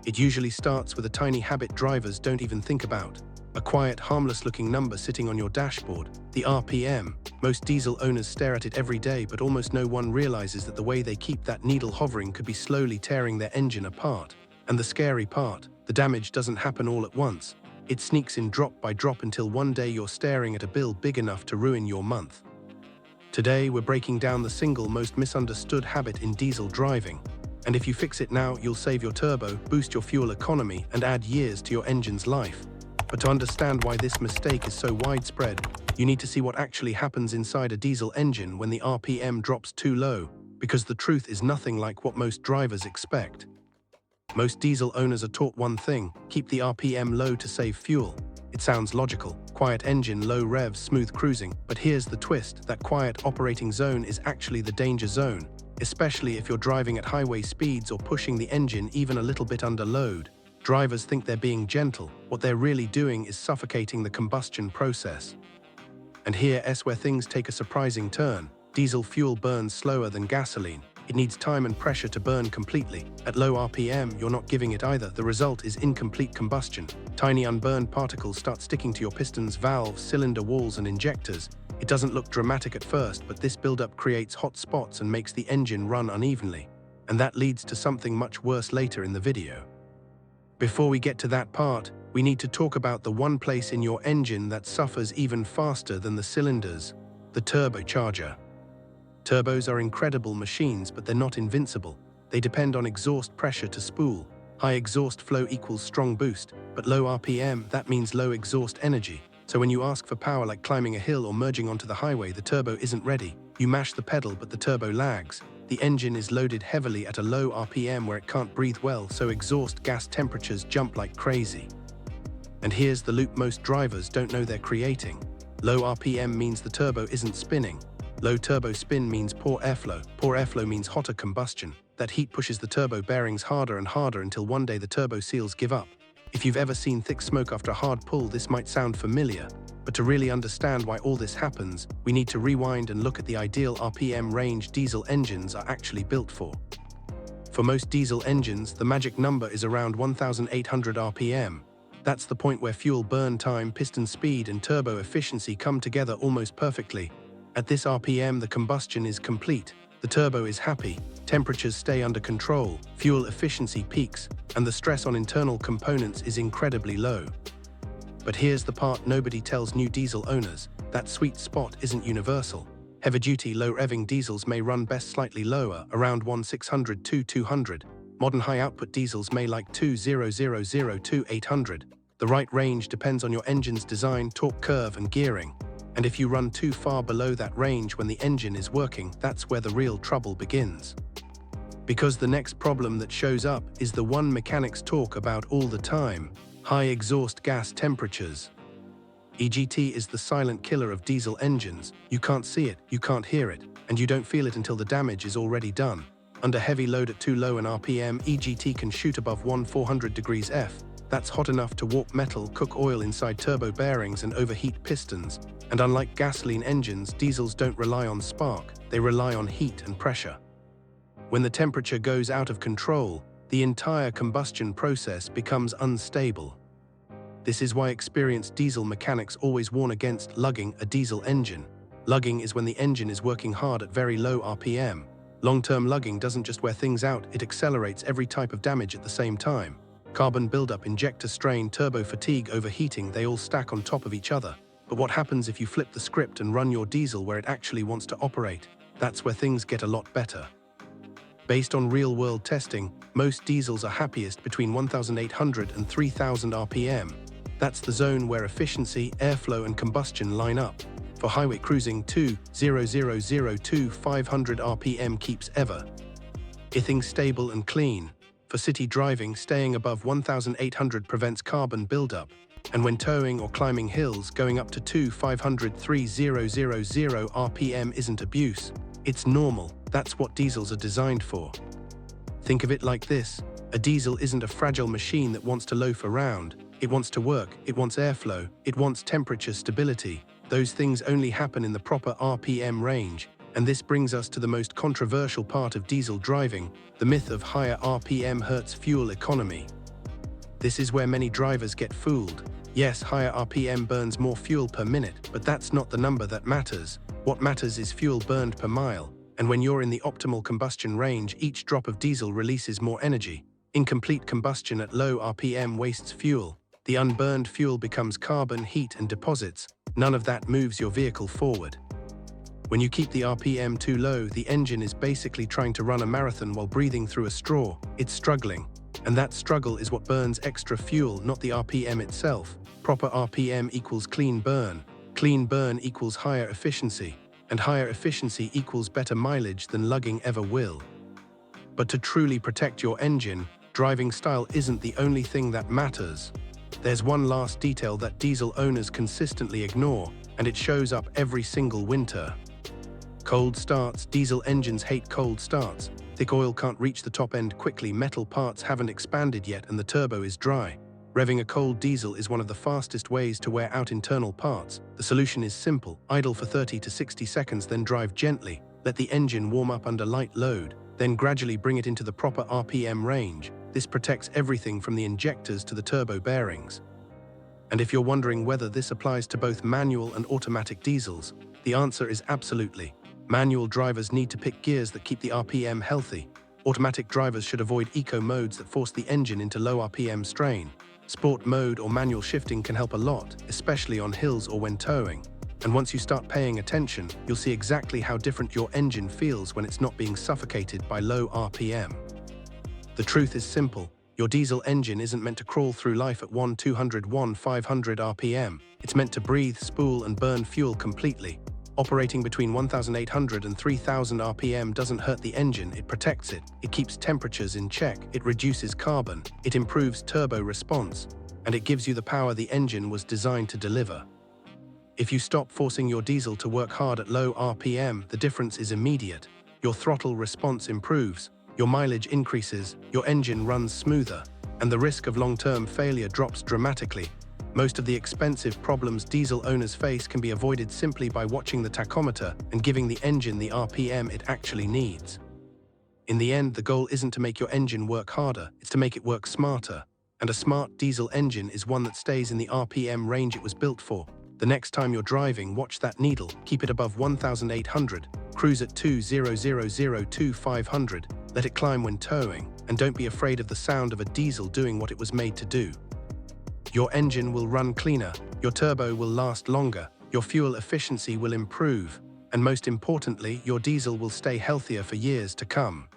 It usually starts with a tiny habit drivers don't even think about. A quiet, harmless-looking number sitting on your dashboard, the RPM. Most diesel owners stare at it every day, but almost no one realizes that the way they keep that needle hovering could be slowly tearing their engine apart. And the scary part, the damage doesn't happen all at once. It sneaks in drop by drop until one day you're staring at a bill big enough to ruin your month. Today, we're breaking down the single most misunderstood habit in diesel driving. And if you fix it now, you'll save your turbo, boost your fuel economy, and add years to your engine's life. But to understand why this mistake is so widespread, you need to see what actually happens inside a diesel engine when the RPM drops too low, because the truth is nothing like what most drivers expect. Most diesel owners are taught one thing: keep the RPM low to save fuel. It sounds logical: quiet engine, low revs, smooth cruising. But here's the twist: that quiet operating zone is actually the danger zone, especially if you're driving at highway speeds or pushing the engine even a little bit under load. Drivers think they're being gentle. What they're really doing is suffocating the combustion process. And here's where things take a surprising turn. Diesel fuel burns slower than gasoline. It needs time and pressure to burn completely. At low RPM, you're not giving it either. The result is incomplete combustion. Tiny unburned particles start sticking to your pistons, valves, cylinder walls, and injectors. It doesn't look dramatic at first, but this buildup creates hot spots and makes the engine run unevenly. And that leads to something much worse later in the video. Before we get to that part, we need to talk about the one place in your engine that suffers even faster than the cylinders: the turbocharger. Turbos are incredible machines, but they're not invincible. They depend on exhaust pressure to spool. High exhaust flow equals strong boost, but low RPM, that means low exhaust energy. So when you ask for power like climbing a hill or merging onto the highway, the turbo isn't ready. You mash the pedal, but the turbo lags. The engine is loaded heavily at a low RPM where it can't breathe well, so exhaust gas temperatures jump like crazy. And here's the loop most drivers don't know they're creating. Low RPM means the turbo isn't spinning. Low turbo spin means poor airflow. Poor airflow means hotter combustion. That heat pushes the turbo bearings harder and harder until one day the turbo seals give up. If you've ever seen thick smoke after a hard pull, this might sound familiar. But to really understand why all this happens, we need to rewind and look at the ideal RPM range diesel engines are actually built for. For most diesel engines, the magic number is around 1,800 RPM. That's the point where fuel burn time, piston speed, and turbo efficiency come together almost perfectly. At this RPM, the combustion is complete, the turbo is happy, temperatures stay under control, fuel efficiency peaks, and the stress on internal components is incredibly low. But here's the part nobody tells new diesel owners: that sweet spot isn't universal. Heavy-duty, low-revving diesels may run best slightly lower, around 1,600 to 200. Modern high-output diesels may like 2,000 to 800. The right range depends on your engine's design, torque curve, and gearing. And if you run too far below that range when the engine is working, that's where the real trouble begins. Because the next problem that shows up is the one mechanics talk about all the time: high exhaust gas temperatures. EGT is the silent killer of diesel engines. You can't see it, you can't hear it, and you don't feel it until the damage is already done. Under heavy load at too low an RPM, EGT can shoot above 1400 degrees F. That's hot enough to warp metal, cook oil inside turbo bearings, and overheat pistons. And unlike gasoline engines, diesels don't rely on spark, they rely on heat and pressure. When the temperature goes out of control, the entire combustion process becomes unstable. This is why experienced diesel mechanics always warn against lugging a diesel engine. Lugging is when the engine is working hard at very low RPM. Long-term lugging doesn't just wear things out, it accelerates every type of damage at the same time. Carbon buildup, injector strain, turbo fatigue, overheating, they all stack on top of each other. But what happens if you flip the script and run your diesel where it actually wants to operate? That's where things get a lot better. Based on real-world testing, most diesels are happiest between 1,800 and 3,000 RPM. That's the zone where efficiency, airflow, and combustion line up. For highway cruising, 2,000 to 500 RPM keeps ever. Ithing stable and clean. For city driving, staying above 1,800 prevents carbon buildup. And when towing or climbing hills, going up to 2,500 3,000 RPM isn't abuse. It's normal. That's what diesels are designed for. Think of it like this: a diesel isn't a fragile machine that wants to loaf around. It wants to work, it wants airflow, it wants temperature stability. Those things only happen in the proper RPM range. And this brings us to the most controversial part of diesel driving: the myth of higher RPM hurts fuel economy. This is where many drivers get fooled. Yes, higher RPM burns more fuel per minute, but that's not the number that matters. What matters is fuel burned per mile. And when you're in the optimal combustion range, each drop of diesel releases more energy. Incomplete combustion at low RPM wastes fuel. The unburned fuel becomes carbon, heat, and deposits. None of that moves your vehicle forward. When you keep the RPM too low, the engine is basically trying to run a marathon while breathing through a straw. It's struggling. And that struggle is what burns extra fuel, not the RPM itself. Proper RPM equals clean burn. Clean burn equals higher efficiency. And higher efficiency equals better mileage than lugging ever will. But to truly protect your engine, driving style isn't the only thing that matters. There's one last detail that diesel owners consistently ignore, and it shows up every single winter. Cold starts. Diesel engines hate cold starts. Thick oil can't reach the top end quickly, metal parts haven't expanded yet, and the turbo is dry. Revving a cold diesel is one of the fastest ways to wear out internal parts. The solution is simple: idle for 30 to 60 seconds, then drive gently. Let the engine warm up under light load, then gradually bring it into the proper RPM range. This protects everything from the injectors to the turbo bearings. And if you're wondering whether this applies to both manual and automatic diesels, the answer is absolutely. Manual drivers need to pick gears that keep the RPM healthy. Automatic drivers should avoid eco modes that force the engine into low RPM strain. Sport mode or manual shifting can help a lot, especially on hills or when towing. And once you start paying attention, you'll see exactly how different your engine feels when it's not being suffocated by low RPM. The truth is simple. Your diesel engine isn't meant to crawl through life at 200, 500 RPM. It's meant to breathe, spool, and burn fuel completely. Operating between 1,800 and 3,000 RPM doesn't hurt the engine, it protects it. It keeps temperatures in check, it reduces carbon, it improves turbo response, and it gives you the power the engine was designed to deliver. If you stop forcing your diesel to work hard at low RPM, the difference is immediate. Your throttle response improves, your mileage increases, your engine runs smoother, and the risk of long-term failure drops dramatically. Most of the expensive problems diesel owners face can be avoided simply by watching the tachometer and giving the engine the RPM it actually needs. In the end, the goal isn't to make your engine work harder, it's to make it work smarter. And a smart diesel engine is one that stays in the RPM range it was built for. The next time you're driving, watch that needle, keep it above 1,800, cruise at 2,000 to 500, let it climb when towing, and don't be afraid of the sound of a diesel doing what it was made to do. Your engine will run cleaner, your turbo will last longer, your fuel efficiency will improve, and most importantly, your diesel will stay healthier for years to come.